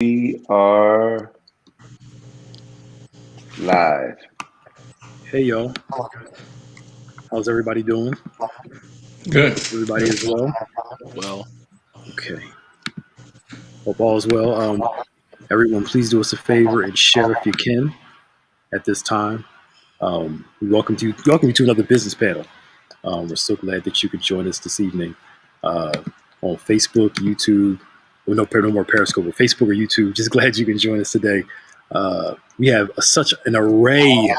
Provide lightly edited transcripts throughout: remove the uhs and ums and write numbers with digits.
We are live. Hey, yo. How's everybody doing? Good. Everybody is well? Well, Okay. Hope all is well. Everyone, please do us a favor and share if you can at this time. We welcome you to another business panel. We're so glad that you could join us this evening on Facebook, YouTube. Well, no more Periscope, but Facebook or YouTube. Just glad you can join us today. We have such an array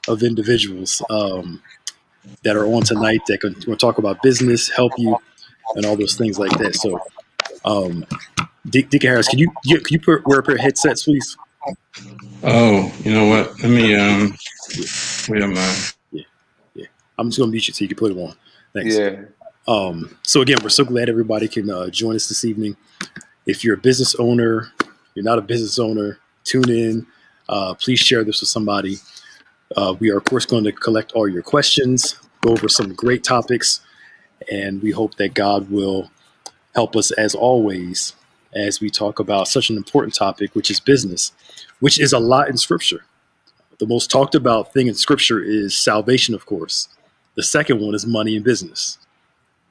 of individuals that are on tonight that can talk about business, help you, and all those things like that. So, Deacon Harris, can you wear a pair of headsets, please? Oh, you know what? Let me wait a minute. Yeah. I'm just gonna mute you so you can put it on. Thanks. Yeah. So again, we're so glad everybody can join us this evening. If you're a business owner, you're not a business owner, tune in. Please share this with somebody. We are, of course, going to collect all your questions, go over some great topics, and we hope that God will help us as always as we talk about such an important topic, which is business, which is a lot in Scripture. The most talked about thing in Scripture is salvation, of course. The second one is money and business,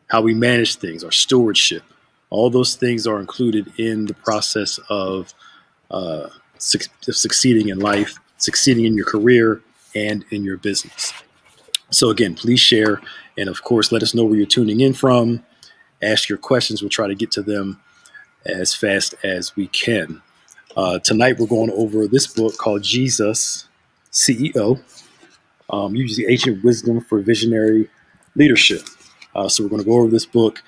how we manage things, our stewardship. All those things are included in the process of succeeding in life, succeeding in your career, and in your business. So again, please share, and of course, let us know where you're tuning in from. Ask your questions. We'll try to get to them as fast as we can. Tonight, we're going over this book called Jesus, CEO, using ancient wisdom for visionary leadership. So we're going to go over this book,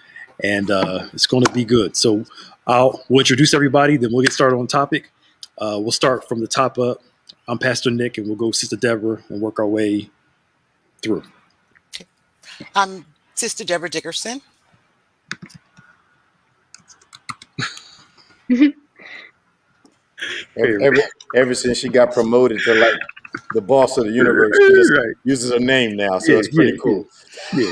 and it's going to be good. So we'll introduce everybody, then we'll get started on topic. We'll start from the top up. I'm Pastor Nick, and we'll go Sister Deborah and work our way through. Okay. I'm Sister Deborah Dickerson. Ever since she got promoted to like the boss of the universe, she just uses her name now, so it's pretty cool. Yeah.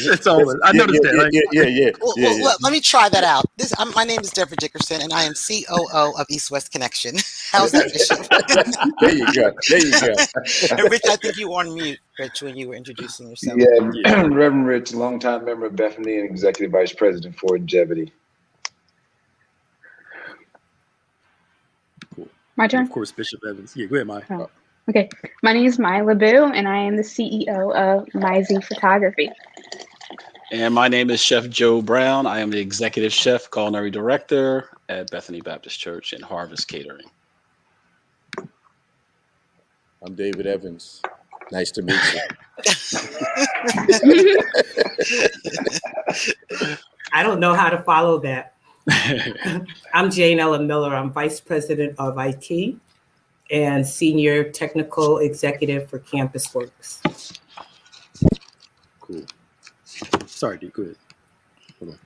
That's all. I noticed that. Well, let me try that out. My name is Deborah Dickerson, and I am COO of East West Connection. How's that, Bishop? There you go. And Rich, I think you were on mute, Rich, when you were introducing yourself. Yeah, Reverend Rich, longtime member of Bethany and Executive Vice President for Longevity. My turn? And of course, Bishop Evans. Yeah, go ahead, Maya. Oh, okay. My name is Maya LeBeau, and I am the CEO of MyZ Photography. and my name is Chef Joe Brown. I am the Executive Chef Culinary Director at Bethany Baptist Church and Harvest Catering. I'm David Evans. Nice to meet you. I don't know how to follow that. I'm Jane Ellen Miller. I'm Vice President of IT and Senior Technical Executive for Campus Works. Cool. Sorry, D. Go ahead. Hold on.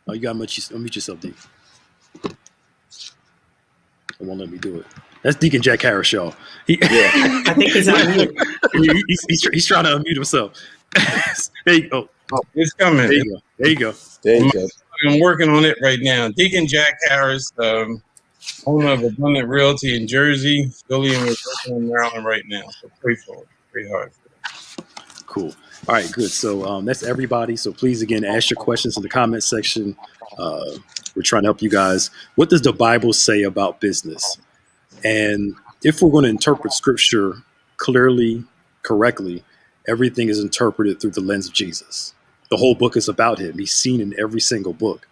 Oh, you got to unmute yourself, D. It won't let me do it. That's Deacon Jack Harris, y'all. I think he's on mute. He's trying to unmute himself. There you go. Oh, it's coming. There you go. I'm working on it right now. Deacon Jack Harris, owner of Abundant Realty in Jersey, Philly, and we're working in Maryland right now. So pray for it. Pray hard for it. Cool. All right, good. So that's everybody. So please, again, ask your questions in the comment section. We're trying to help you guys. What does the Bible say about business? And if we're going to interpret Scripture clearly, correctly, everything is interpreted through the lens of Jesus. The whole book is about him. He's seen in every single book.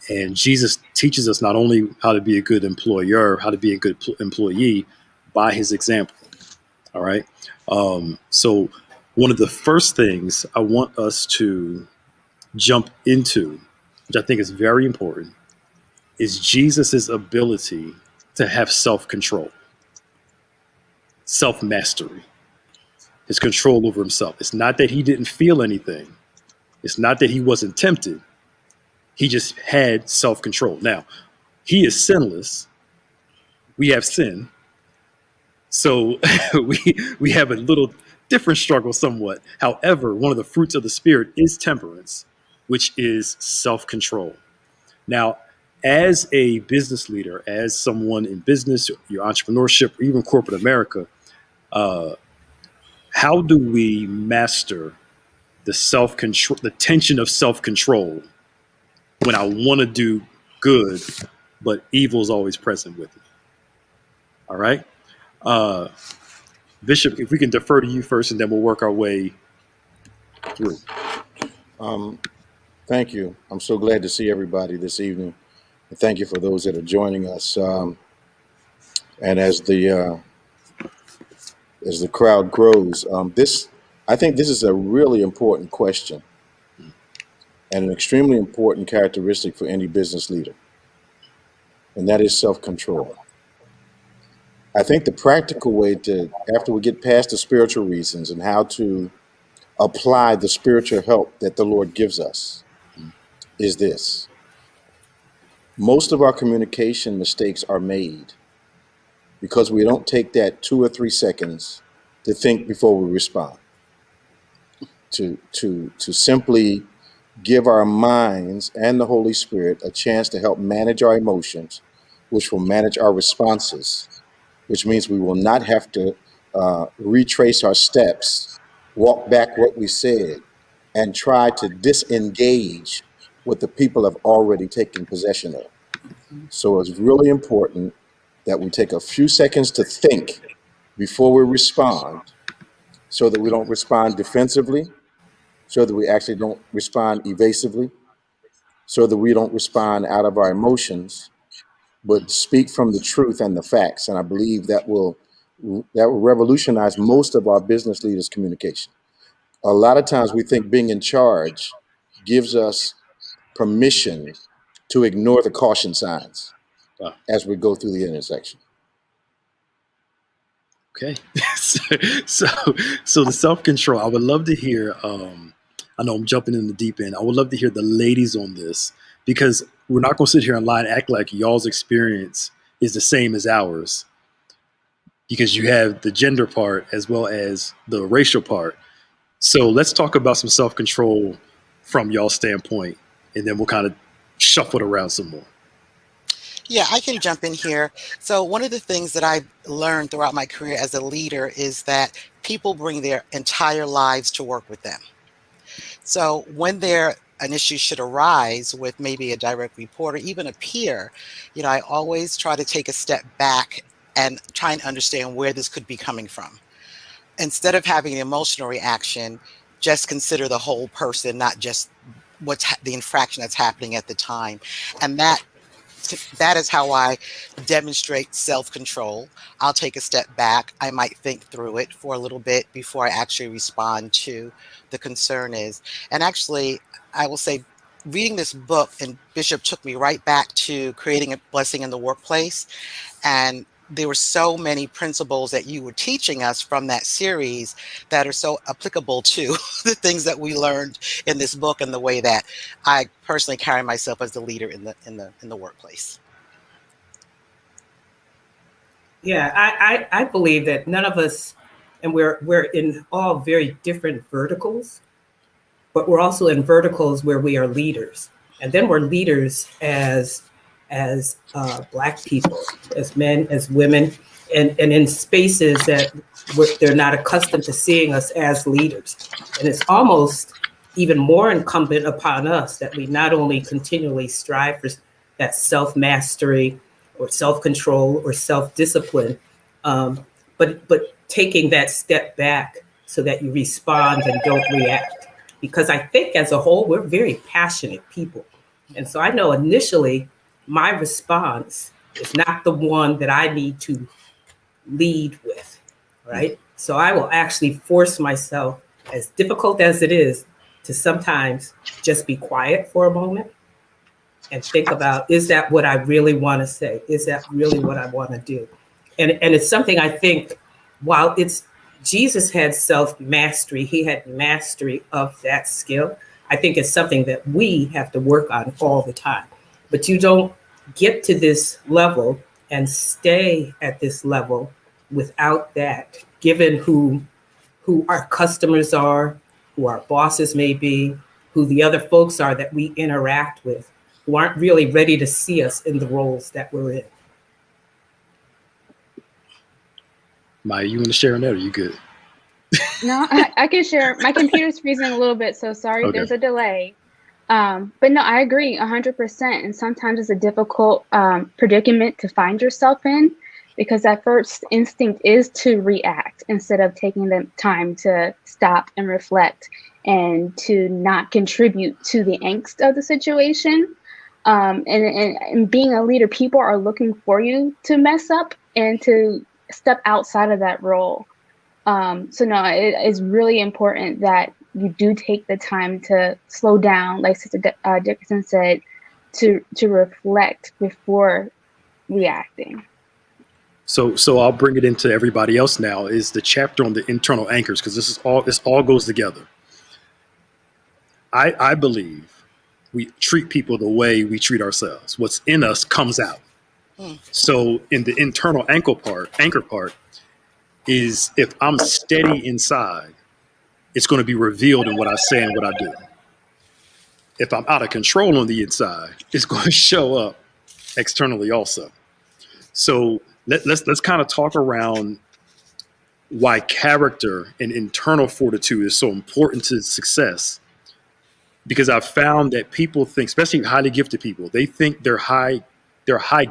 And Jesus teaches us not only how to be a good employer, how to be a good employee by his example. All right. So one of the first things I want us to jump into, which I think is very important, is Jesus's ability to have self-control, self-mastery, his control over himself. It's not that he didn't feel anything. It's not that he wasn't tempted. He just had self-control. Now, he is sinless. We have sin. So we have a little different struggle somewhat. However, one of the fruits of the Spirit is temperance. which is self-control. Now, as a business leader, as someone in business, your entrepreneurship, or even corporate America, how do we master the self-control, the tension of self-control when I want to do good, but evil is always present with me? All right. Uh, Bishop, if we can defer to you first, and then we'll work our way through. Thank you. I'm so glad to see everybody this evening. And thank you for those that are joining us. And as the crowd grows, I think this is a really important question and an extremely important characteristic for any business leader, and that is self-control. I think the practical way to, after we get past the spiritual reasons and how to apply the spiritual help that the Lord gives us, is this. Most of our communication mistakes are made because we don't take that 2 or 3 seconds to think before we respond, to simply give our minds and the Holy Spirit a chance to help manage our emotions, which will manage our responses, which means we will not have to retrace our steps, walk back what we said, and try to disengage what the people have already taken possession of. So it's really important that we take a few seconds to think before we respond, so that we don't respond defensively, so that we actually don't respond evasively, so that we don't respond out of our emotions, but speak from the truth and the facts. And I believe that will revolutionize most of our business leaders' communication. A lot of times we think being in charge gives us permission to ignore the caution signs as we go through the intersection. Okay. So the self-control, I would love to hear, I know I'm jumping in the deep end. I would love to hear the ladies on this, because we're not going to sit here and lie and act like y'all's experience is the same as ours, because you have the gender part as well as the racial part. So let's talk about some self-control from y'all's standpoint, and then we'll kind of shuffle it around some more. Yeah, I can jump in here. So one of the things that I've learned throughout my career as a leader is that people bring their entire lives to work with them. So when an issue should arise with maybe a direct report or even a peer, I always try to take a step back and try and understand where this could be coming from. Instead of having an emotional reaction, just consider the whole person, not just what's the infraction that's happening at the time. And that is how I demonstrate self-control. I'll take a step back. I might think through it for a little bit before I actually respond to the concern is. And actually, I will say, reading this book, and Bishop took me right back to creating a blessing in the workplace. And there were so many principles that you were teaching us from that series that are so applicable to the things that we learned in this book and the way that I personally carry myself as the leader in the workplace. Yeah, I believe that none of us, and we're in all very different verticals, but we're also in verticals where we are leaders, and then we're leaders as Black people, as men, as women, and in spaces that they're not accustomed to seeing us as leaders. And it's almost even more incumbent upon us that we not only continually strive for that self-mastery or self-control or self-discipline, but taking that step back so that you respond and don't react. Because I think as a whole, we're very passionate people. And so I know initially my response is not the one that I need to lead with, right? So I will actually force myself, as difficult as it is, to sometimes just be quiet for a moment and think about, is that what I really want to say? Is that really what I want to do? And it's something I think, while Jesus had self-mastery, he had mastery of that skill. I think it's something that we have to work on all the time. But you don't get to this level and stay at this level without that, given who our customers are, who our bosses may be, who the other folks are that we interact with, who aren't really ready to see us in the roles that we're in. Maya, you want to share on that, or you good? No, I can share. My computer's freezing a little bit, so sorry if Okay. there's a delay. But no, I agree 100%. And sometimes it's a difficult predicament to find yourself in, because that first instinct is to react instead of taking the time to stop and reflect and to not contribute to the angst of the situation. And being a leader, people are looking for you to mess up and to step outside of that role. So no, it is really important that you do take the time to slow down, like Sister Dickerson said, to reflect before reacting. So I'll bring it into everybody else now, is the chapter on the internal anchors, because this all goes together. I believe we treat people the way we treat ourselves. What's in us comes out. So in the internal anchor part is, if I'm steady inside, it's going to be revealed in what I say and what I do. If I'm out of control on the inside, it's going to show up externally also. So let's kind of talk around why character and internal fortitude is so important to success. Because I've found that people think, especially highly gifted people, they think their high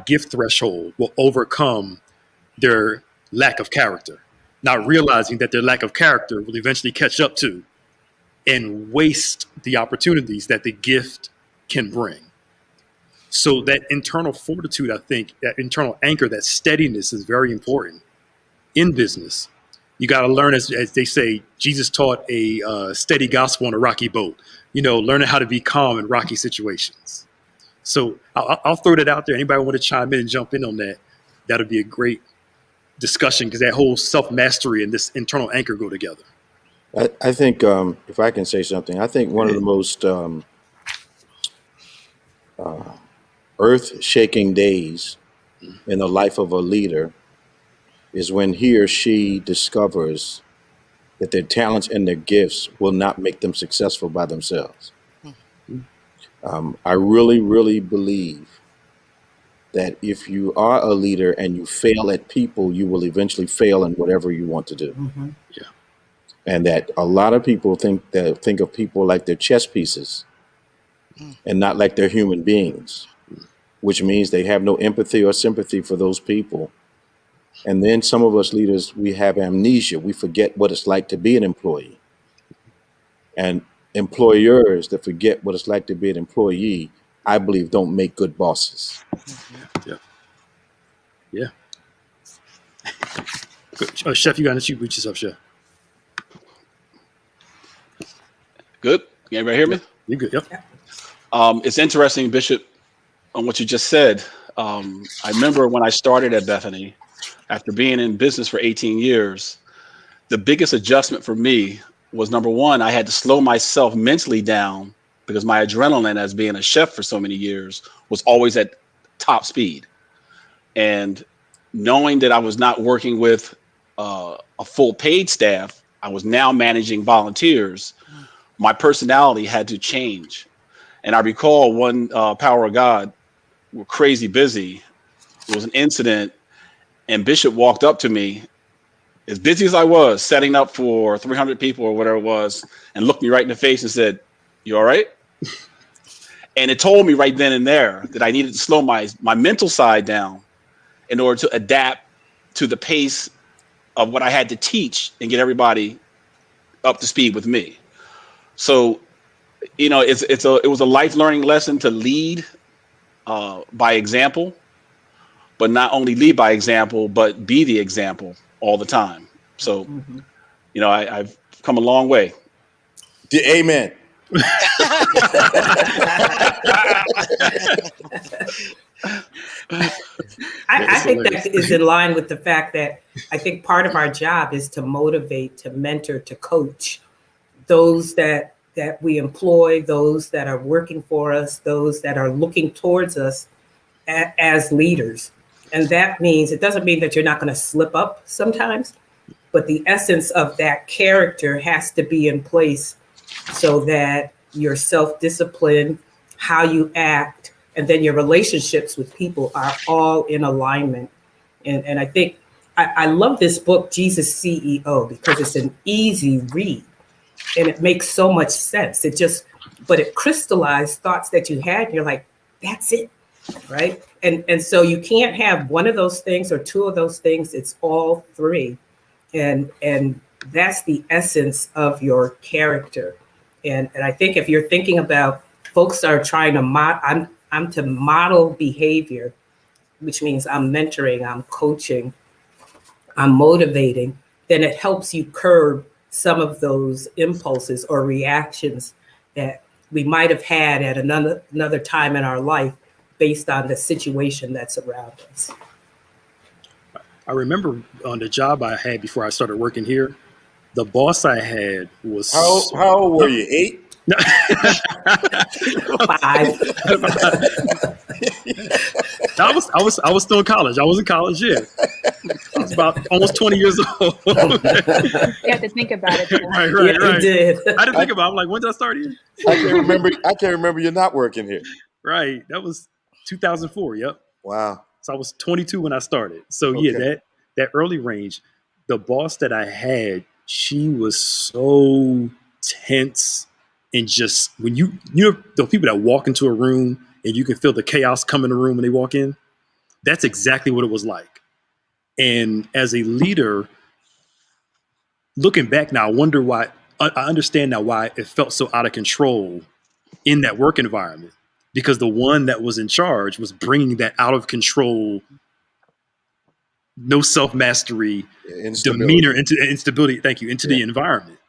gift threshold will overcome their lack of character, not realizing that their lack of character will eventually catch up to and waste the opportunities that the gift can bring. So that internal fortitude, I think, that internal anchor, that steadiness is very important in business. You got to learn, as they say, Jesus taught a steady gospel on a rocky boat, learning how to be calm in rocky situations. So I'll throw that out there. Anybody want to chime in and jump in on that? That'll be a great discussion, because that whole self-mastery and this internal anchor go together. I think, if I can say something, I think one of the most earth-shaking days in the life of a leader is when he or she discovers that their talents and their gifts will not make them successful by themselves. I really, really believe that if you are a leader and you fail at people, you will eventually fail in whatever you want to do. Mm-hmm. Yeah. And that a lot of people think of people like they're chess pieces and not like they're human beings, which means they have no empathy or sympathy for those people. And then some of us leaders, we have amnesia. We forget what it's like to be an employee. And employers that forget what it's like to be an employee, I believe, don't make good bosses. Yeah. Good. Chef, you got to reach yourself, Chef. Good. Can everybody hear me? You good? Yep. It's interesting, Bishop, on what you just said. I remember when I started at Bethany, after being in business for 18 years, the biggest adjustment for me was, number one, I had to slow myself mentally down, because my adrenaline, as being a chef for so many years, was always at top speed. And knowing that I was not working with a full paid staff, I was now managing volunteers. My personality had to change. And I recall one Power of God, we're crazy busy. It was an incident, and Bishop walked up to me, as busy as I was, setting up for 300 people or whatever it was, and looked me right in the face and said, "You all right?" And it told me right then and there that I needed to slow my mental side down in order to adapt to the pace of what I had to teach and get everybody up to speed with me. So, it was a life learning lesson to lead by example, but not only lead by example, but be the example all the time. So, I've come a long way. Amen. I think that is in line with the fact that I think part of our job is to motivate, to mentor, to coach those that we employ, those that are working for us, those that are looking towards us as leaders. And that means, it doesn't mean that you're not going to slip up sometimes, but the essence of that character has to be in place so that your self-discipline, how you act, and then your relationships with people are all in alignment. And I think I love this book, Jesus CEO, because it's an easy read and it makes so much sense. But it crystallized thoughts that you had. And you're like, that's it, right? And so you can't have one of those things or two of those things. It's all three. And that's the essence of your character. And I think if you're thinking about folks are trying to I'm to model behavior, which means I'm mentoring, I'm coaching, I'm motivating, then it helps you curb some of those impulses or reactions that we might have had at another time in our life based on the situation that's around us. I remember on the job I had before I started working here, the boss I had was How old were you? 8? 5. I was still in college. I was in college, yeah. I was about almost 20 years old. You have to think about it. Right. You did. I didn't think about it. I'm like, when did I start here? I can't remember you not working here. Right. That was 2004. Yep. Wow. So I was 22 when I started. So Okay. yeah, that early range, the boss that I had, she was so tense and just when you know the people that walk into a room and you can feel the chaos come in the room when they walk in. That's exactly what it was like. And as a leader, looking back now, I wonder why. I understand now why it felt so out of control in that work environment, because the one that was in charge was bringing that out of control, no self-mastery, demeanor into instability. Thank you, into the environment,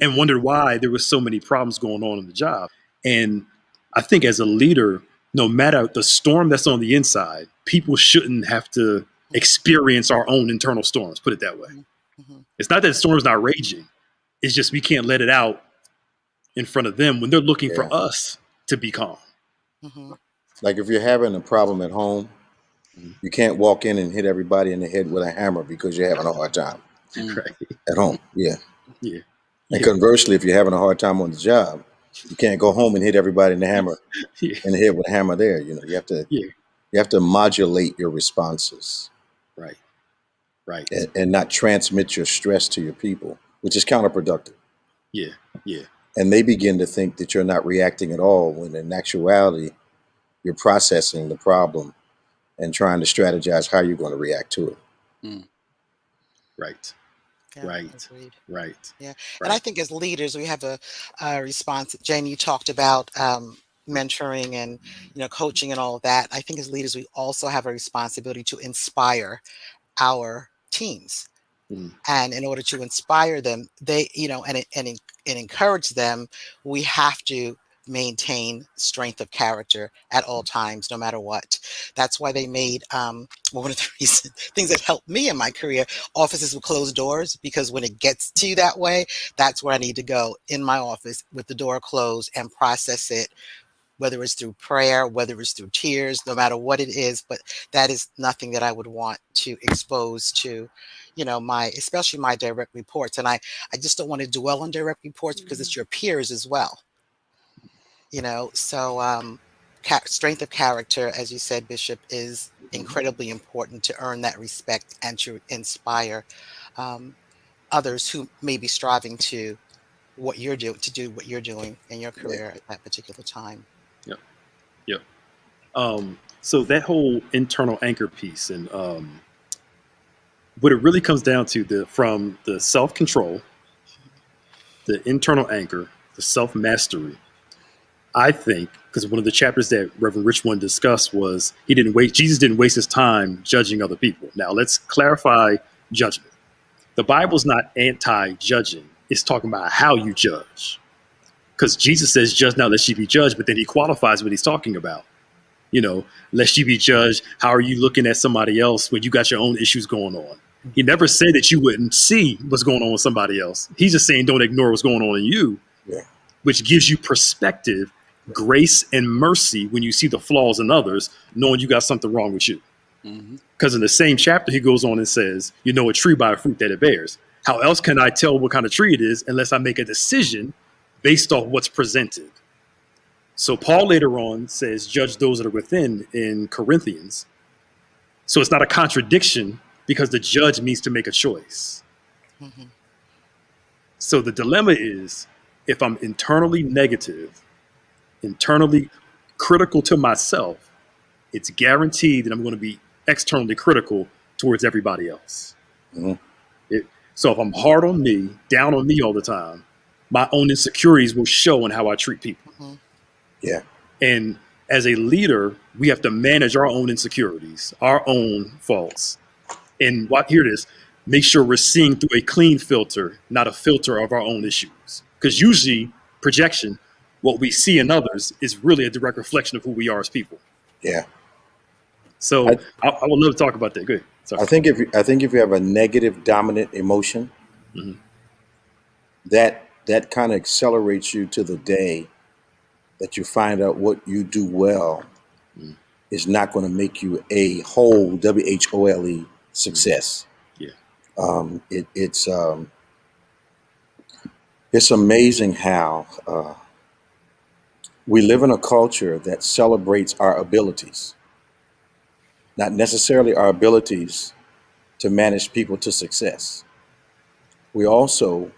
and wondered why there was so many problems going on in the job. And I think as a leader, no matter the storm that's on the inside, people shouldn't have to experience our own internal storms. Put it that way. Mm-hmm. It's not that the storm's not raging. It's just we can't let it out in front of them when they're looking for us to be calm. Mm-hmm. Like if you're having a problem at home, you can't walk in and hit everybody in the head with a hammer because you're having a hard time Right. at home. Yeah. Yeah. And conversely, if you're having a hard time on the job, you can't go home and hit everybody in the head with a hammer there. You know, you have to modulate your responses. Right. Right. And not transmit your stress to your people, which is counterproductive. Yeah. Yeah. And they begin to think that you're not reacting at all, when in actuality, you're processing the problem and trying to strategize how you're going to react to it. Mm. Right. Yeah, Right. agreed. Right. Yeah. Right. And I think as leaders, we have a response. Jane, you talked about mentoring and coaching and all of that. I think as leaders, we also have a responsibility to inspire our teams. And in order to inspire them, they, and encourage them, we have to maintain strength of character at all times, no matter what. That's why they made one of the things that helped me in my career, offices with closed doors, because when it gets to you that way, that's where I need to go, in my office with the door closed, and process it, whether it's through prayer, whether it's through tears, no matter what it is. But that is nothing that I would want to expose to, especially my direct reports. And I just don't want to dwell on direct reports because it's your peers as well. So strength of character, as you said, Bishop, is incredibly important to earn that respect and to inspire others who may be striving to do what you're doing in your career at that particular time. Yep. So that whole internal anchor piece, and what it really comes down to, from the self-control, the internal anchor, the self-mastery, I think, because one of the chapters that Reverend Rich one discussed was Jesus didn't waste his time judging other people. Now let's clarify judgment. The Bible's not anti-judging. It's talking about how you judge. Because Jesus says, judge not lest ye be judged, but then he qualifies what he's talking about. Lest ye be judged, how are you looking at somebody else when you got your own issues going on? He never said that you wouldn't see what's going on with somebody else. He's just saying don't ignore what's going on in you, which gives you perspective, grace, and mercy when you see the flaws in others, knowing you got something wrong with you. Because in the same chapter, he goes on and says, you know a tree by a fruit that it bears. How else can I tell what kind of tree it is unless I make a decision based off what's presented. So Paul later on says, judge those that are within in Corinthians. So it's not a contradiction because the judge means to make a choice. Mhm. So the dilemma is, if I'm internally negative, internally critical to myself, it's guaranteed that I'm going to be externally critical towards everybody else. Mhm. So if I'm hard on me, down on me all the time, my own insecurities will show in how I treat people. Mhm. Yeah. And as a leader, we have to manage our own insecurities, our own faults. And hear this, make sure we're seeing through a clean filter, not a filter of our own issues. Because usually projection, what we see in others is really a direct reflection of who we are as people. Yeah. So I would love to talk about that. Good. Sorry. I think if you have a negative dominant emotion, Mhm. that kind of accelerates you to the day that you find out what you do well Mm. is not going to make you a whole WHOLE success. Yeah. It's amazing how we live in a culture that celebrates our abilities, not necessarily our abilities to manage people to success. We also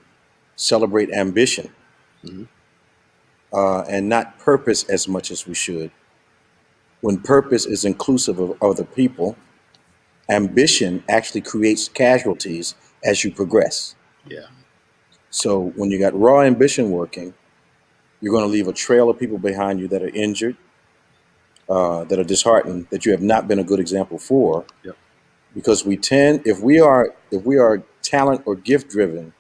celebrate ambition Mhm. and not purpose as much as we should. When purpose is inclusive of other people, ambition actually creates casualties as you progress. Yeah. So when you got raw ambition working, you're going to leave a trail of people behind you that are injured, that are disheartened, that you have not been a good example for. Yep. Because we tend, if we are talent or gift driven,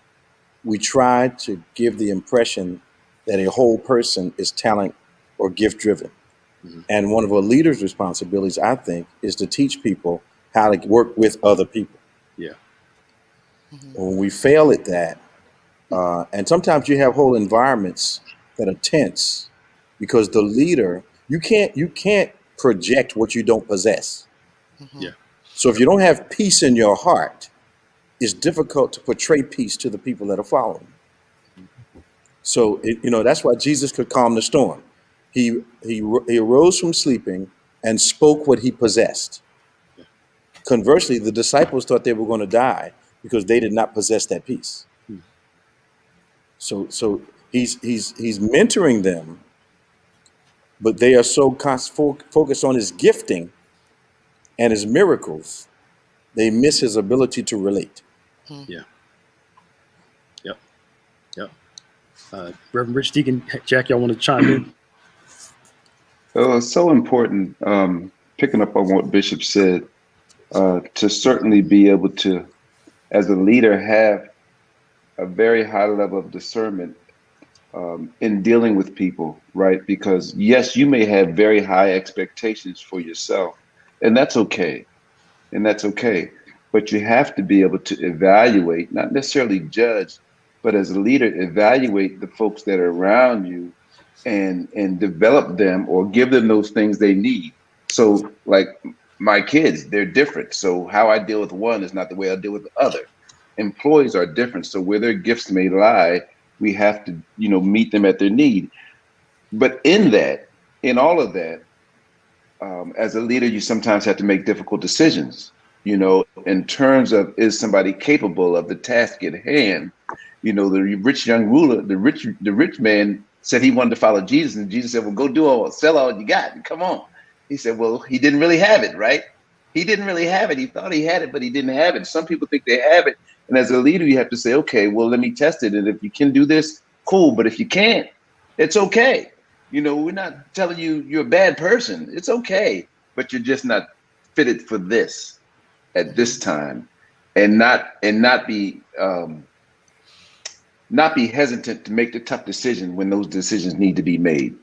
we try to give the impression that a whole person is talent or gift driven. Mhm. And one of a leader's responsibilities, I think, is to teach people how to work with other people. Yeah. Mhm. When we fail at that, and sometimes you have whole environments that are tense because the leader, you can't project what you don't possess. Mhm. Yeah. So if you don't have peace in your heart, it's difficult to portray peace to the people that are following. So that's why Jesus could calm the storm. He arose from sleeping and spoke what he possessed. Conversely, the disciples thought they were going to die because they did not possess that peace. Hmm. So he's mentoring them, but they are so focused on his gifting and his miracles, they miss his ability to relate. Mhm. Yeah. Yep. Yep. Reverend Rich, Deacon Jack, y'all want to chime in? Oh, it's so important, picking up on what Bishop said, to certainly be able to, as a leader, have a very high level of discernment in dealing with people, right? Because yes, you may have very high expectations for yourself, and that's okay. And that's okay. But you have to be able to evaluate, not necessarily judge, but as a leader, evaluate the folks that are around you and develop them or give them those things they need. So like my kids, they're different. So how I deal with one is not the way I deal with the other. Employees are different. So where their gifts may lie, we have to, meet them at their need. But in all of that, as a leader, you sometimes have to make difficult decisions, in terms of, is somebody capable of the task at hand? The rich young ruler, the rich man said he wanted to follow Jesus, and Jesus said, well, go sell all you got and come on. He said, well, he didn't really have it, right? He didn't really have it. He thought he had it, but he didn't have it. Some people think they have it. And as a leader, you have to say, okay, well, let me test it. And if you can do this, cool. But if you can't, it's okay. We're not telling you you're a bad person. It's okay, but you're just not fitted for this at this time, and not be hesitant to make the tough decision when those decisions need to be made,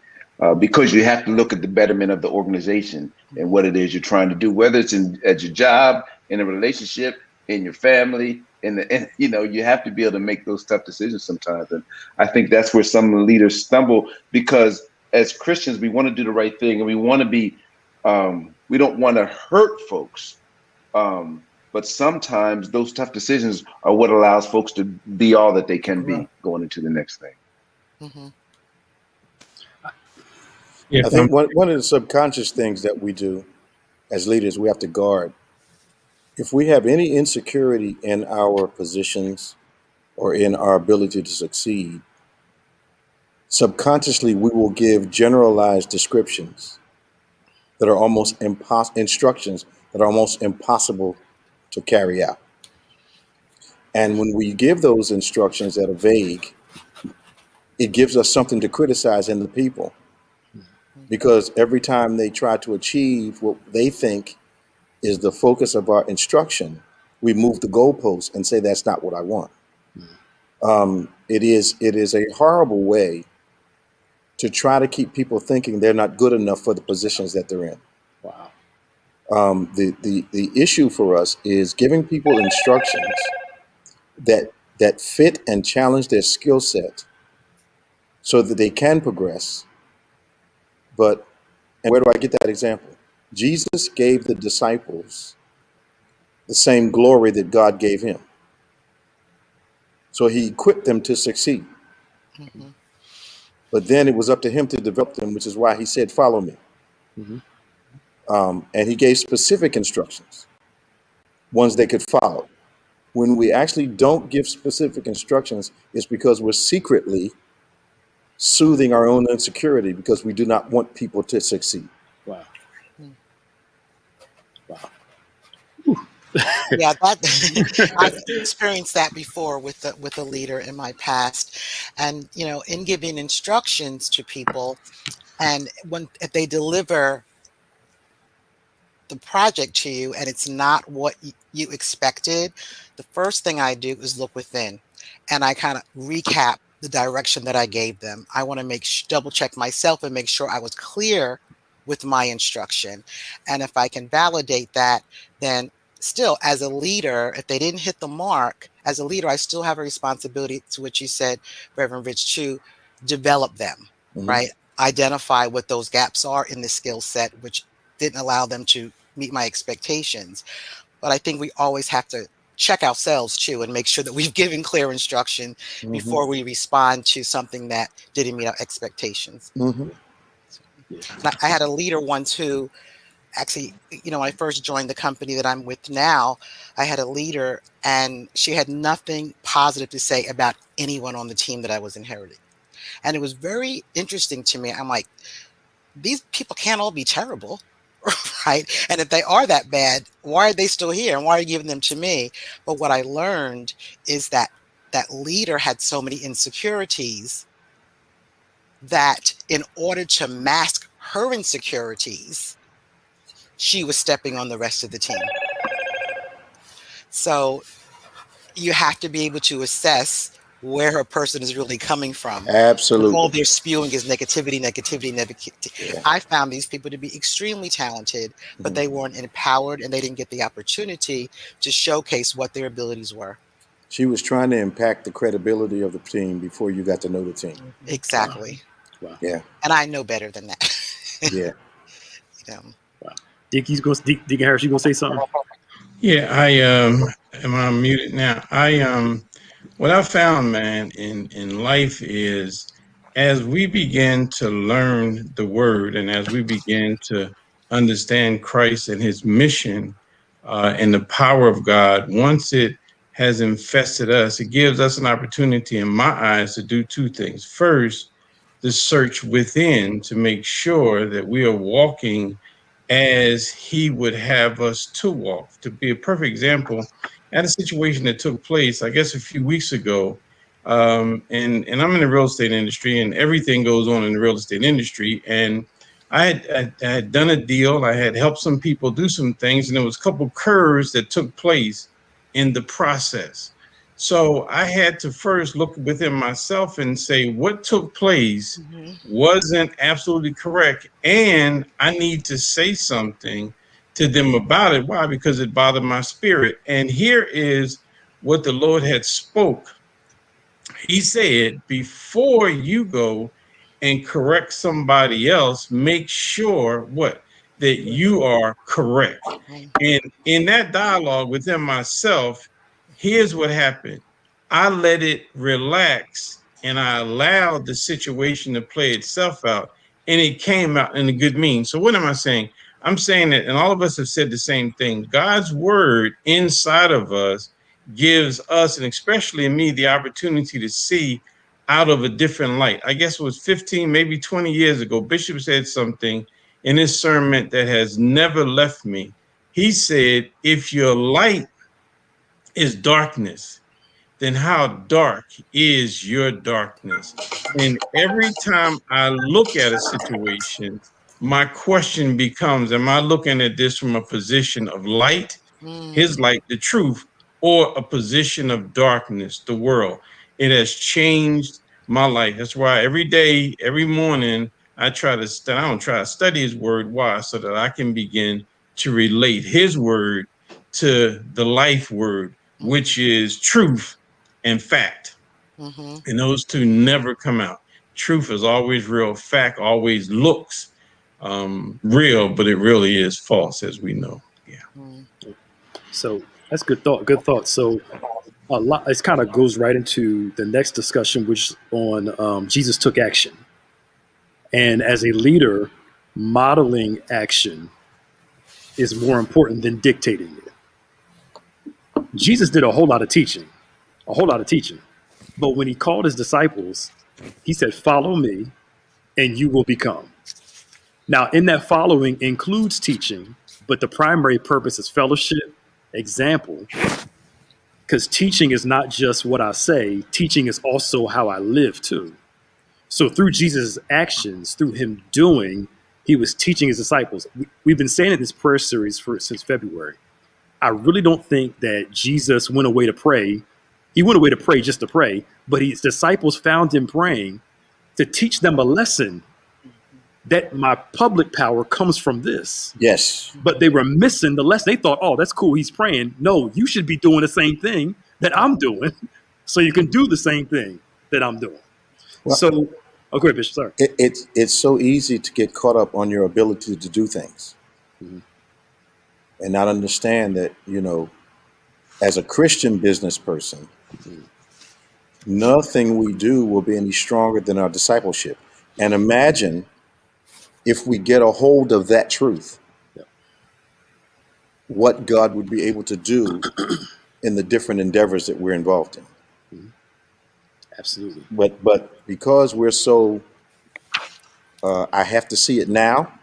because you have to look at the betterment of the organization and what it is you're trying to do, whether it's at your job, in a relationship, in your family, you have to be able to make those tough decisions sometimes. And I think that's where some of the leaders stumble, because as Christians, we want to do the right thing, and we want to be, we don't want to hurt folks. But sometimes those tough decisions are what allows folks to be all that they can be going into the next thing. Mm-hmm. Yes, I think one of the subconscious things that we do as leaders, we have to guard. If we have any insecurity in our positions or in our ability to succeed, subconsciously we will give generalized descriptions that are almost instructions that are almost impossible to carry out. And when we give those instructions that are vague, it gives us something to criticize in the people, because every time they try to achieve what they think is the focus of our instruction, we move the goalposts and say that's not what I want. It is a horrible way to try to keep people thinking they're not good enough for the positions that they're in. Wow. The issue for us is giving people instructions that fit and challenge their skill set so that they can progress. But, and where do I get that example? Jesus gave the disciples the same glory that God gave him. So he equipped them to succeed. Mm-hmm. But then it was up to him to develop them, which is why he said, follow me. Mm-hmm. And he gave specific instructions, ones they could follow. When we actually don't give specific instructions, it's because we're secretly soothing our own insecurity because we do not want people to succeed. Wow. Wow. Yeah, that I've experienced that before with a leader in my past, and in giving instructions to people, and if they deliver the project to you and it's not what you expected, the first thing I do is look within, and I kind of recap the direction that I gave them. I want to double check myself and make sure I was clear with my instruction. And if I can validate that, then still as a leader, if they didn't hit the mark, as a leader, I still have a responsibility, to what you said, Reverend Rich, to develop them, right? Identify what those gaps are in the skill set, which didn't allow them to meet my expectations. But I think we always have to check ourselves too and make sure that we've given clear instruction before we respond to something that didn't meet our expectations. And I had a leader once who actually, when I first joined the company that I'm with now, I had a leader and she had nothing positive to say about anyone on the team that I was inheriting. And it was very interesting to me. I'm like, these people can't all be terrible. Right? And if they are that bad, why are they still here? And why are you giving them to me? But what I learned is that that leader had so many insecurities that in order to mask her insecurities, she was stepping on the rest of the team. So you have to be able to assess where a person is really coming from. Absolutely. All they're spewing is negativity. Yeah. I found these people to be extremely talented, but they weren't empowered and they didn't get the opportunity to showcase what their abilities were. She was trying to impact the credibility of the team before you got to know the team. Exactly. Wow. Yeah. And I know better than that. Yeah. Wow. Deacon Harris, you gonna say something? Yeah, am I muted now? What I found, man, in life is, as we begin to learn the word and as we begin to understand Christ and his mission and the power of God, once it has infested us, it gives us an opportunity, in my eyes, to do two things. First, the search within to make sure that we are walking as he would have us to walk. To be a perfect example, I had a situation that took place, I guess, a few weeks ago. And I'm in the real estate industry, and everything goes on in the real estate industry. And I had done a deal. I had helped some people do some things, and there was a couple curves that took place in the process. So I had to first look within myself and say, what took place wasn't absolutely correct, and I need to say something to them about it. Why? Because it bothered my spirit. And here is what the Lord had spoke. He said, before you go and correct somebody else, make sure what? That you are correct. And in that dialogue within myself, here's what happened. I let it relax and I allowed the situation to play itself out, and it came out in a good mean. So what am I saying? I'm saying that, and all of us have said the same thing. God's word inside of us gives us, and especially me, the opportunity to see out of a different light. I guess it was 15, maybe 20 years ago, Bishop said something in his sermon that has never left me. He said, if your light is darkness, then how dark is your darkness? And every time I look at a situation, my question becomes, am I looking at this from a position of light, his light, the truth, or a position of darkness, the world? It has changed my life. That's why every day, every morning, I don't try to study his word. Why? So that I can begin to relate his word to the life word, which is truth and fact. And those two never come out. Truth is always real. Fact always looks real, but it really is false, as we know. Yeah. So that's good thought. Good thought. So a lot. It kind of goes right into the next discussion, which on Jesus took action, and as a leader, modeling action is more important than dictating it. Jesus did a whole lot of teaching, but when he called his disciples, he said, "Follow me, and you will become." Now, in that following includes teaching, but the primary purpose is fellowship, example, because teaching is not just what I say, teaching is also how I live too. So through Jesus' actions, through him doing, he was teaching his disciples. We've been saying it in this prayer series since February. I really don't think that Jesus went away to pray. He went away to pray just to pray, but his disciples found him praying to teach them a lesson that my public power comes from this. Yes. But they were missing the lesson. They thought, oh, that's cool, he's praying. No, you should be doing the same thing that I'm doing so you can do the same thing that I'm doing. Well, So, go ahead, Bishop, sorry. It's so easy to get caught up on your ability to do things and not understand that, as a Christian business person, nothing we do will be any stronger than our discipleship. And imagine if we get a hold of that truth, what God would be able to do in the different endeavors that we're involved in. Absolutely. But because we're so, I have to see it now,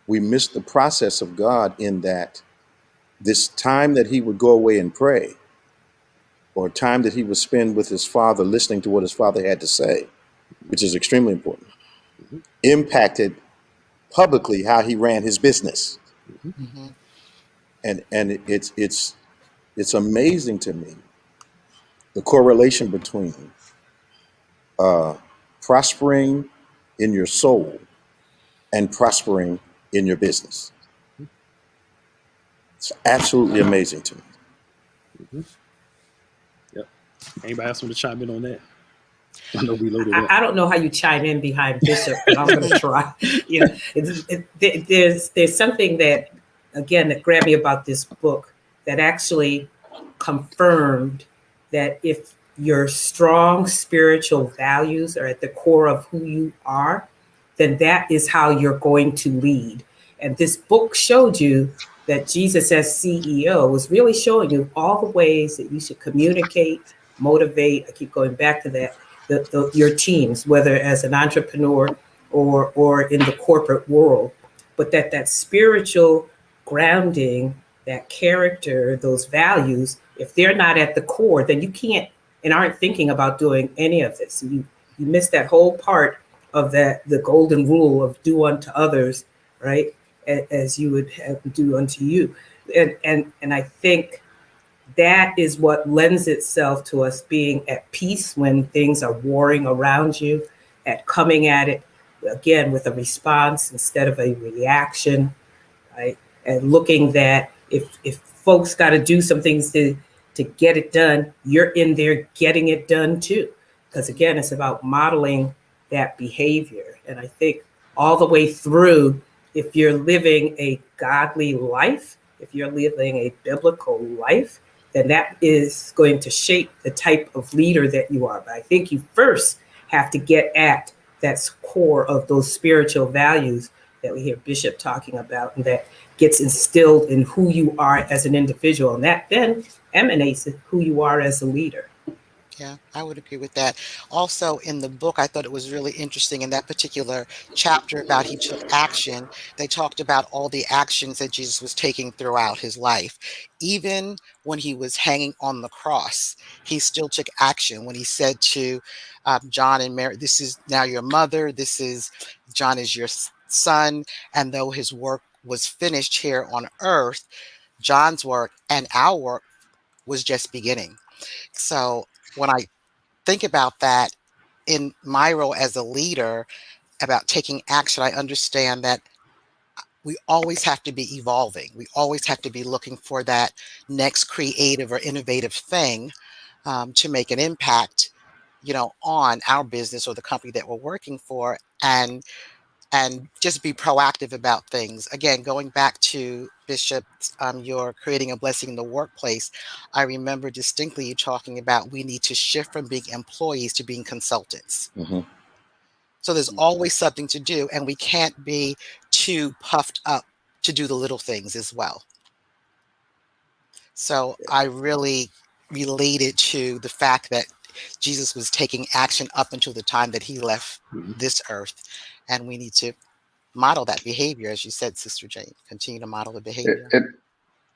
we miss the process of God in that this time that he would go away and pray, or time that he would spend with his father listening to what his father had to say, which is extremely important, impacted publicly how he ran his business. And it's amazing to me, the correlation between prospering in your soul and prospering in your business. It's absolutely amazing to me. Yep. Anybody else want to chime in on that? I know we loaded up. I don't know how you chime in behind Bishop, but I'm going to try. There's something that, again, that grabbed me about this book that actually confirmed that if your strong spiritual values are at the core of who you are, then that is how you're going to lead. And this book showed you that Jesus as CEO was really showing you all the ways that you should communicate, motivate. I keep going back to that. Your teams, whether as an entrepreneur or in the corporate world, but that spiritual grounding, that character, those values, if they're not at the core, then you can't and aren't thinking about doing any of this. You miss that whole part of the golden rule of do unto others, right, as you would have to do unto you. And I think that is what lends itself to us being at peace when things are warring around you, at coming at it, again, with a response instead of a reaction, right? And looking that if folks got to do some things to get it done, you're in there getting it done too. Because again, it's about modeling that behavior. And I think all the way through, if you're living a godly life, if you're living a biblical life, then that is going to shape the type of leader that you are. But I think you first have to get at that core of those spiritual values that we hear Bishop talking about, and that gets instilled in who you are as an individual. And that then emanates in who you are as a leader. Yeah, I would agree with that. Also, in the book, I thought it was really interesting in that particular chapter about he took action. They talked about all the actions that Jesus was taking throughout his life. Even when he was hanging on the cross, he still took action. When he said to John and Mary, "This is now your mother. This is John is your son." And though his work was finished here on earth, John's work and our work was just beginning. So when I think about that in my role as a leader about taking action, I understand that we always have to be evolving. We always have to be looking for that next creative or innovative thing to make an impact, on our business or the company that we're working for, and just be proactive about things. Again, going back to Bishop, you're creating a blessing in the workplace. I remember distinctly you talking about we need to shift from being employees to being consultants. Mm-hmm. So there's always something to do, and we can't be too puffed up to do the little things as well. So I really related to the fact that Jesus was taking action up until the time that he left this earth, and we need to model that behavior, as you said, Sister Jane. Continue to model the behavior.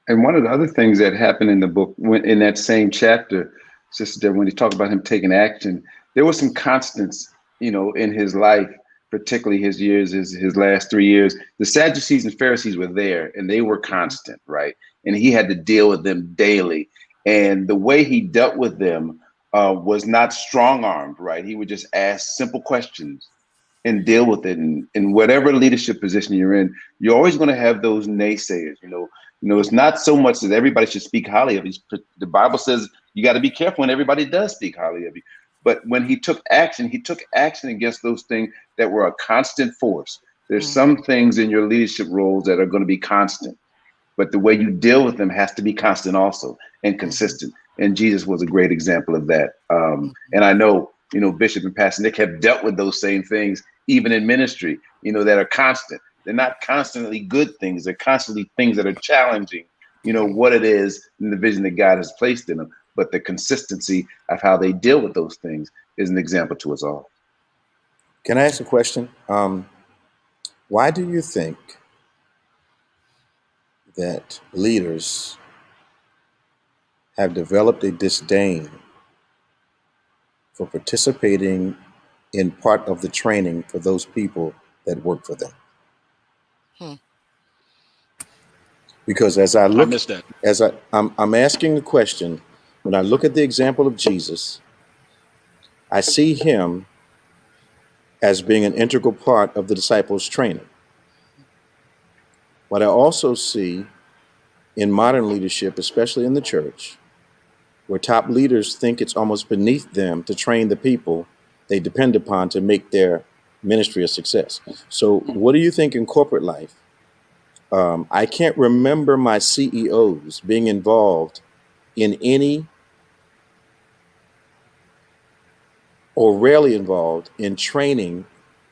And one of the other things that happened in the book, in that same chapter, Sister Deborah, when he talked about him taking action, there were some constants, in his life, particularly his last 3 years. The Sadducees and Pharisees were there, and they were constant, right? And he had to deal with them daily. And the way he dealt with them was not strong-armed, right? He would just ask simple questions and deal with it. And in whatever leadership position you're in, you're always going to have those naysayers. It's not so much that everybody should speak highly of you. The Bible says you got to be careful when everybody does speak highly of you. But when he took action against those things that were a constant force. There's some things in your leadership roles that are going to be constant, but the way you deal with them has to be constant also and consistent. And Jesus was a great example of that. And I know, Bishop and Pastor Nick have dealt with those same things, even in ministry, that are constant. They're not constantly good things. They're constantly things that are challenging, what it is in the vision that God has placed in them. But the consistency of how they deal with those things is an example to us all. Can I ask a question? Why do you think that leaders have developed a disdain for participating in part of the training for those people that work for them? Because as I look, I missed that. I'm asking the question, when I look at the example of Jesus, I see him as being an integral part of the disciples' training. What I also see in modern leadership, especially in the church, where top leaders think it's almost beneath them to train the people they depend upon to make their ministry a success. So what do you think in corporate life? I can't remember my CEOs being involved in any, or rarely involved in training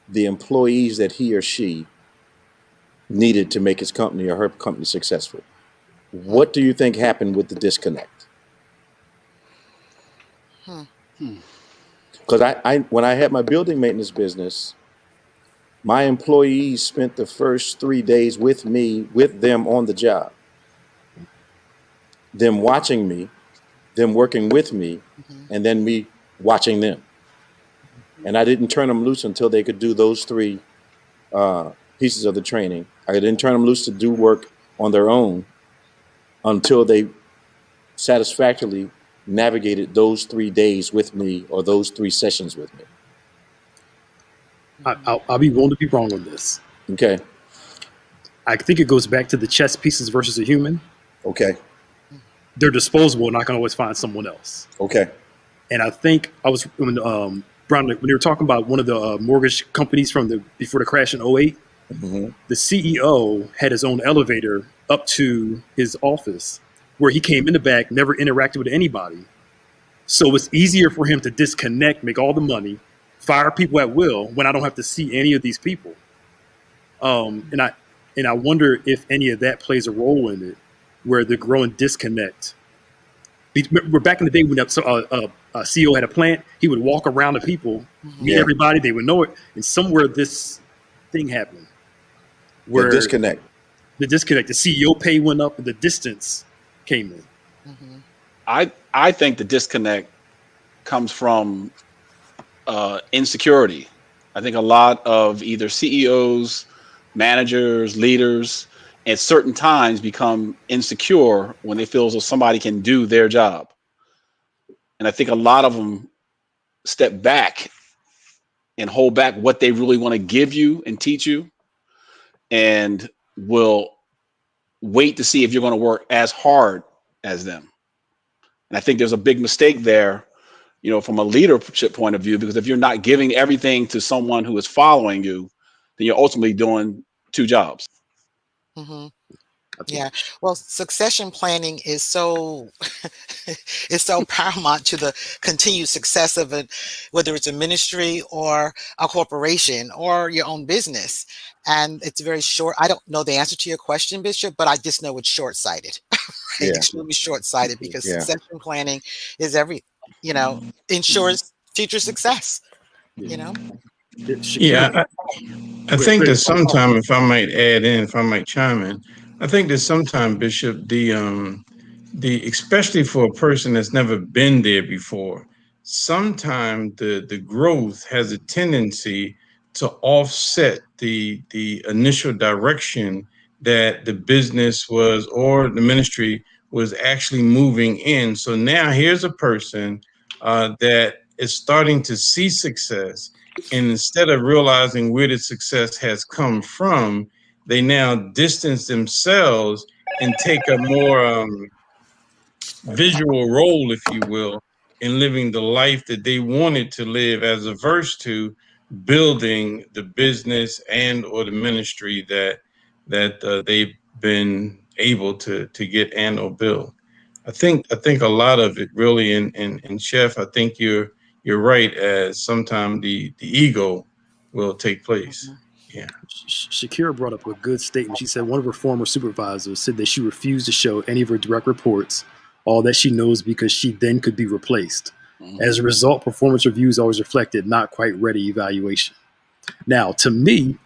the employees that he or she needed to make his company or her company successful. What do you think happened with the disconnect? Because when I had my building maintenance business, my employees spent the first 3 days with them on the job, them watching me, them working with me, and then me watching them. And I didn't turn them loose until they could do those 3 pieces of the training. I didn't turn them loose to do work on their own until they satisfactorily navigated those 3 days with me, or those 3 sessions with me. I'll be willing to be wrong on this. Okay. I think it goes back to the chess pieces versus a human. Okay. They're disposable, and I can always find someone else. Okay. And I think when they were talking about one of the mortgage companies before the crash in 2008, the CEO had his own elevator up to his office, where he came in the back, never interacted with anybody. So it's easier for him to disconnect, make all the money, fire people at will when I don't have to see any of these people. And I wonder if any of that plays a role in it, where the growing disconnect. We're back in the day when a CEO had a plant, he would walk around the people, meet everybody, they would know it, and somewhere this thing happened where The disconnect. the CEO pay went up and the distance came in. I think the disconnect comes from insecurity. I think a lot of either CEOs, managers, leaders, at certain times become insecure when they feel as though somebody can do their job. And I think a lot of them step back and hold back what they really want to give you and teach you, and will wait to see if you're going to work as hard as them. And I think there's a big mistake there, from a leadership point of view, because if you're not giving everything to someone who is following you, then you're ultimately doing two jobs. Mm-hmm. Yeah. Well, succession planning is so is so paramount to the continued success of it, whether it's a ministry or a corporation or your own business. And it's very short. I don't know the answer to your question, Bishop, but I just know it's short-sighted. Right? Extremely short-sighted, because succession planning is ensures future success. Yeah, I think that sometime, if I might add in, if I might chime in, I think that sometime, Bishop, the especially for a person that's never been there before, sometime the growth has a tendency to offset the initial direction that the business was, or the ministry was actually moving in. So now here's a person that is starting to see success, and instead of realizing where the success has come from, they now distance themselves and take a more visual role, if you will, in living the life that they wanted to live, as averse to building the business and or the ministry that they've been able to get and or build. I think a lot of it really, and Chef, I think you're right, as sometimes the ego will take place. Yeah. Shakira brought up a good statement. She said one of her former supervisors said that she refused to show any of her direct reports all that she knows because she then could be replaced. As a result, performance reviews always reflected not quite ready evaluation. Now, to me,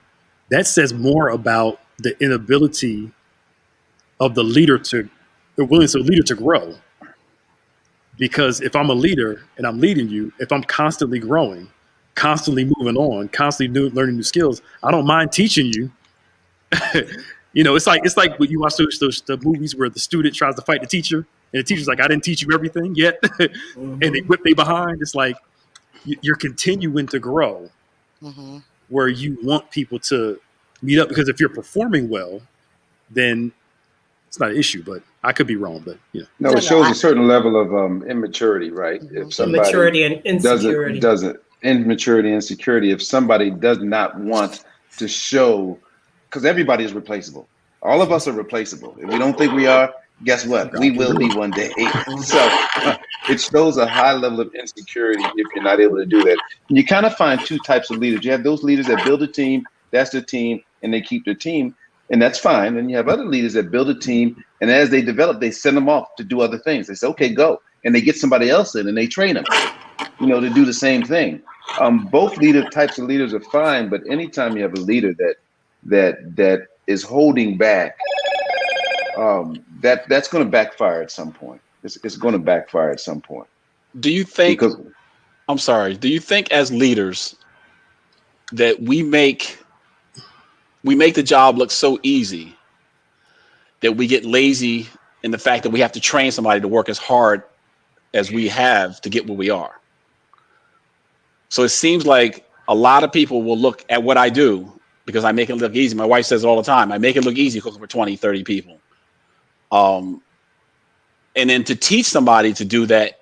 that says more about the inability of the willingness of the leader to grow. Because if I'm a leader and I'm leading you, if I'm constantly growing, constantly moving on, constantly learning new skills, I don't mind teaching you. It's like when you watch the movies where the student tries to fight the teacher, and the teacher's like, "I didn't teach you everything yet," and they whip they behind. It's like you're continuing to grow, where you want people to meet up. Because if you're performing well, then it's not an issue. But I could be wrong. But no, it shows a certain level of immaturity, right? If somebody immaturity and insecurity doesn't immaturity and insecurity, if somebody does not want to show. Because everybody is replaceable. All of us are replaceable. If we don't think we are, guess what? We will be one day. So it shows a high level of insecurity if you're not able to do that. And you kind of find two types of leaders. You have those leaders that build a team, that's their team, and they keep their team, and that's fine. And you have other leaders that build a team, and as they develop, they send them off to do other things. They say, okay, go. And they get somebody else in, and they train them, to do the same thing. Both types of leaders are fine, but anytime you have a leader that is holding back, that's going to backfire at some point. It's going to backfire at some point. Do you think? Do you think as leaders that we make the job look so easy that we get lazy in the fact that we have to train somebody to work as hard as we have to get where we are? So it seems like a lot of people will look at what I do because I make it look easy. My wife says it all the time. I make it look easy cooking for 20, 30 people. And then to teach somebody to do that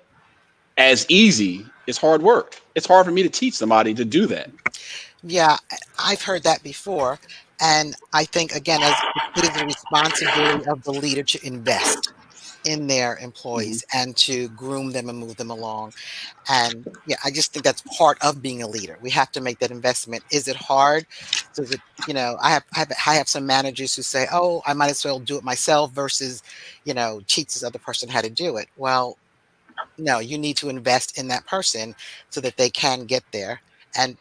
as easy is hard work. It's hard for me to teach somebody to do that. Yeah, I've heard that before. And I think, again, it is the responsibility of the leader to invest. in their employees and to groom them and move them along. And yeah, I just think that's part of being a leader. We have to make that investment. Is it hard? Does it, I have some managers who say, oh, I might as well do it myself versus, teach this other person how to do it. Well, no, you need to invest in that person so that they can get there.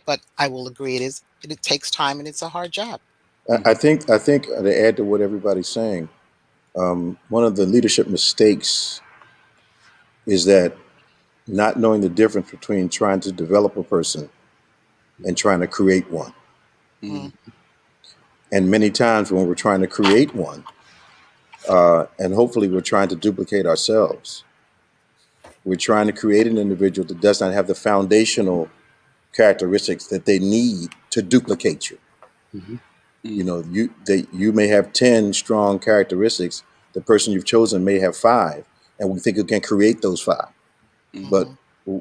But I will agree, it takes time and it's a hard job. I think to add to what everybody's saying, one of the leadership mistakes is that not knowing the difference between trying to develop a person and trying to create one. And many times when we're trying to create one, and hopefully we're trying to duplicate ourselves, we're trying to create an individual that does not have the foundational characteristics that they need to duplicate you. You may have 10 strong characteristics. The person you've chosen may have 5, and we think we can create those 5. But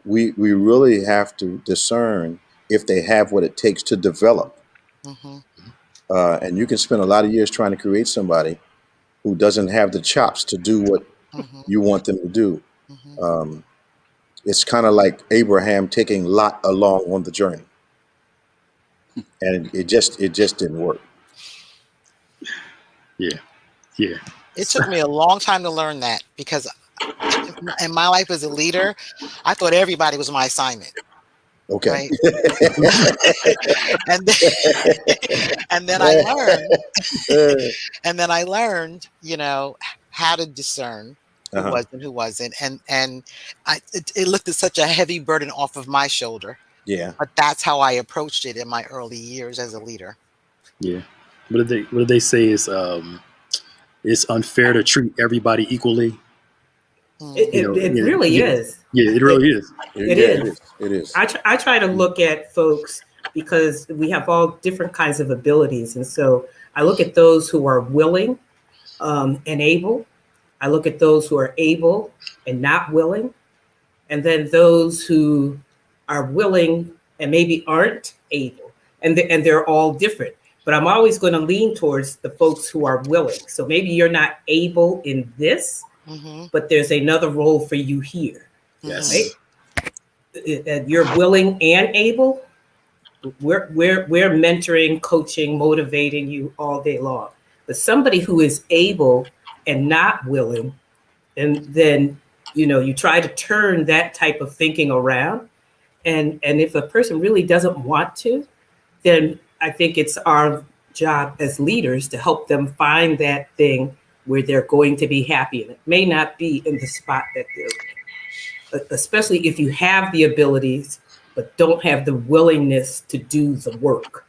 we really have to discern if they have what it takes to develop. And you can spend a lot of years trying to create somebody who doesn't have the chops to do what you want them to do. It's kind of like Abraham taking Lot along on the journey, and it just didn't work. Yeah. It took me a long time to learn that, because in my life as a leader, I thought everybody was my assignment. Okay. Right? and then I learned, how to discern who was and who wasn't. And it lifted such a heavy burden off of my shoulder. Yeah. But that's how I approached it in my early years as a leader. Yeah. What did they say is it's unfair to treat everybody equally? It really is. Yeah, it really is. It is. I try to look at folks because we have all different kinds of abilities. And so I look at those who are willing and able. I look at those who are able and not willing. And then those who are willing and maybe aren't able. And they're all different. But I'm always going to lean towards the folks who are willing. So maybe you're not able in this, but there's another role for you here. Yes. Right? You're willing and able. We're mentoring, coaching, motivating you all day long. But somebody who is able and not willing, and then you try to turn that type of thinking around. And if a person really doesn't want to, then I think it's our job as leaders to help them find that thing where they're going to be happy. And it may not be in the spot that they're, especially if you have the abilities, but don't have the willingness to do the work.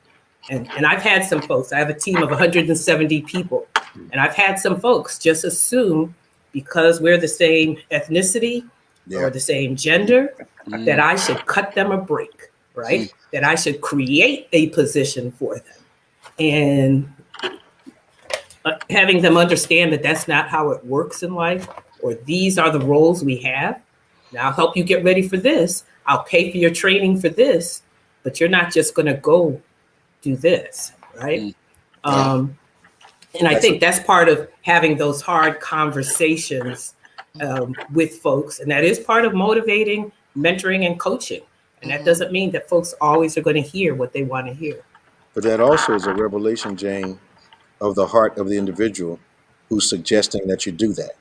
And I've had some folks, I have a team of 170 people, and I've had some folks just assume because we're the same ethnicity or the same gender, that I should cut them a break, right? That I should create a position for them. And having them understand that that's not how it works in life, or these are the roles we have. Now I'll help you get ready for this. I'll pay for your training for this, but you're not just going to go do this, right? And I think that's part of having those hard conversations with folks. And that is part of motivating, mentoring, and coaching. And that doesn't mean that folks always are going to hear what they want to hear. But that also is a revelation, Jane, of the heart of the individual who's suggesting that you do that.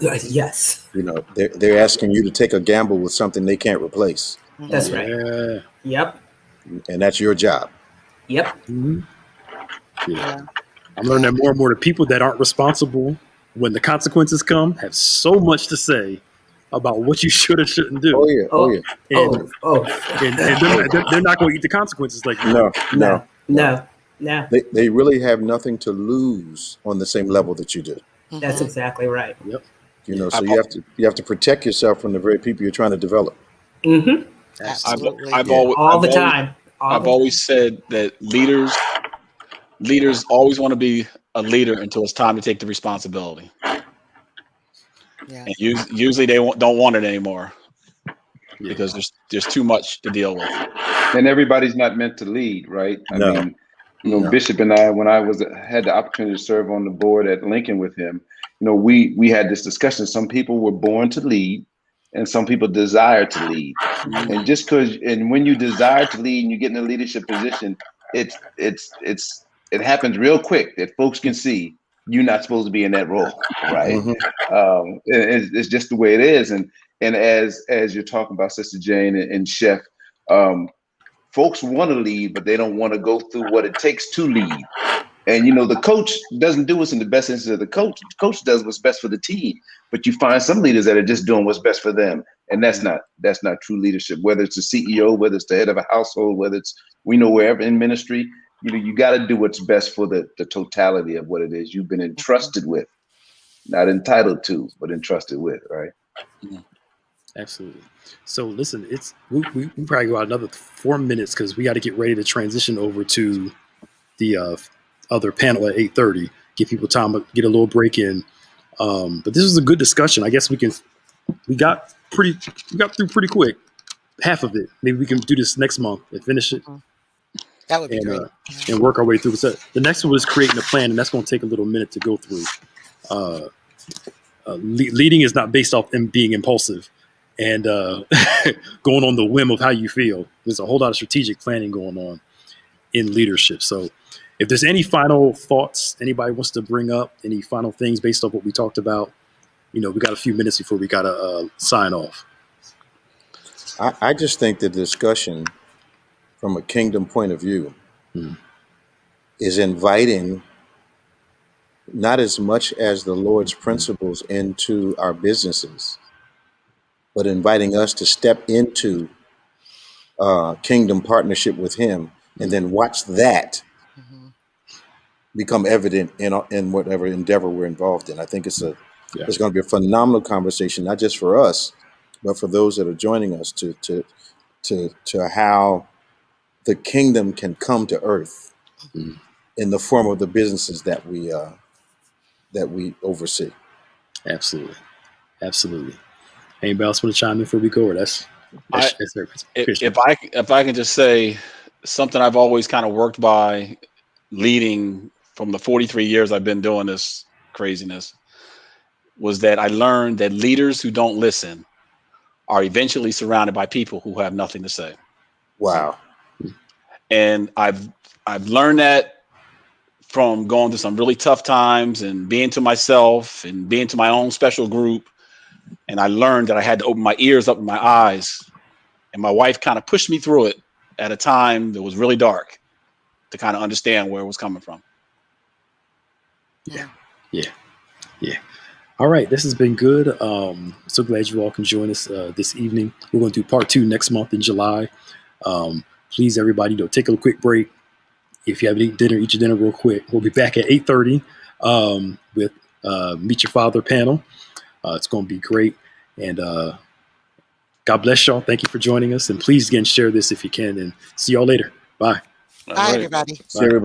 Yes. They're asking you to take a gamble with something they can't replace. That's right. Yep. And that's your job. Yep. Yeah. I'm learning that more and more. The people that aren't responsible when the consequences come have so much to say about what you should or shouldn't do. Oh yeah. And they're not going to eat the consequences like you. No. They really have nothing to lose on the same level that you do. That's exactly right. Yep. So you have to protect yourself from the very people you're trying to develop. Absolutely. I've always said that leaders always want to be a leader until it's time to take the responsibility. Yeah. And usually they don't want it anymore because there's too much to deal with. And everybody's not meant to lead, right? I mean, Yeah. Bishop and I, when I had the opportunity to serve on the board at Lincoln with him, we had this discussion. Some people were born to lead, and some people desire to lead. And when you desire to lead and you get in a leadership position, it happens real quick that folks can see you're not supposed to be in that role, right? It's just the way it is. And as you're talking about, Sister Jane and Chef, folks want to lead, but they don't want to go through what it takes to lead. And the coach doesn't do what's in the best interest of the coach. The coach does what's best for the team. But you find some leaders that are just doing what's best for them, and that's not true leadership. Whether it's the CEO, whether it's the head of a household, whether it's wherever in ministry, you got to do what's best for the totality of what it is you've been entrusted with, not entitled to, but entrusted with, right? Absolutely. So listen, we probably go out another 4 minutes because we got to get ready to transition over to the other panel at 8:30. Give people time to get a little break in. But this was a good discussion. I guess we got through pretty quick. Half of it. Maybe we can do this next month and finish it. That would be great. And work our way through. So the next one is creating a plan, and that's going to take a little minute to go through. Leading is not based off them being impulsive and going on the whim of how you feel. There's a whole lot of strategic planning going on in leadership. So if there's any final thoughts anybody wants to bring up, any final things based off what we talked about, we got a few minutes before we got to sign off. I just think the discussion from a kingdom point of view is inviting not as much as the Lord's principles into our businesses, but inviting us to step into kingdom partnership with him and then watch that become evident in whatever endeavor we're involved in. I think it's going to be a phenomenal conversation, not just for us, but for those that are joining us to how the kingdom can come to earth in the form of the businesses that we oversee. Absolutely. Anybody else want to chime in before we go? Or that's if I can just say something I've always kind of worked by leading from the 43 years I've been doing this craziness was that I learned that leaders who don't listen are eventually surrounded by people who have nothing to say. Wow. And I've learned that from going through some really tough times and being to myself and being to my own special group. And I learned that I had to open my ears up and my eyes. And my wife kind of pushed me through it at a time that was really dark to kind of understand where it was coming from. Yeah. All right. This has been good. So glad you all can join us this evening. We're going to do part 2 next month in July. Please, everybody, take a quick break. If you have eat your dinner real quick. We'll be back at 8:30 with Meet Your Father panel. It's going to be great. And God bless y'all. Thank you for joining us. And please, again, share this if you can. And see y'all later. Bye. Bye, everybody. See everybody.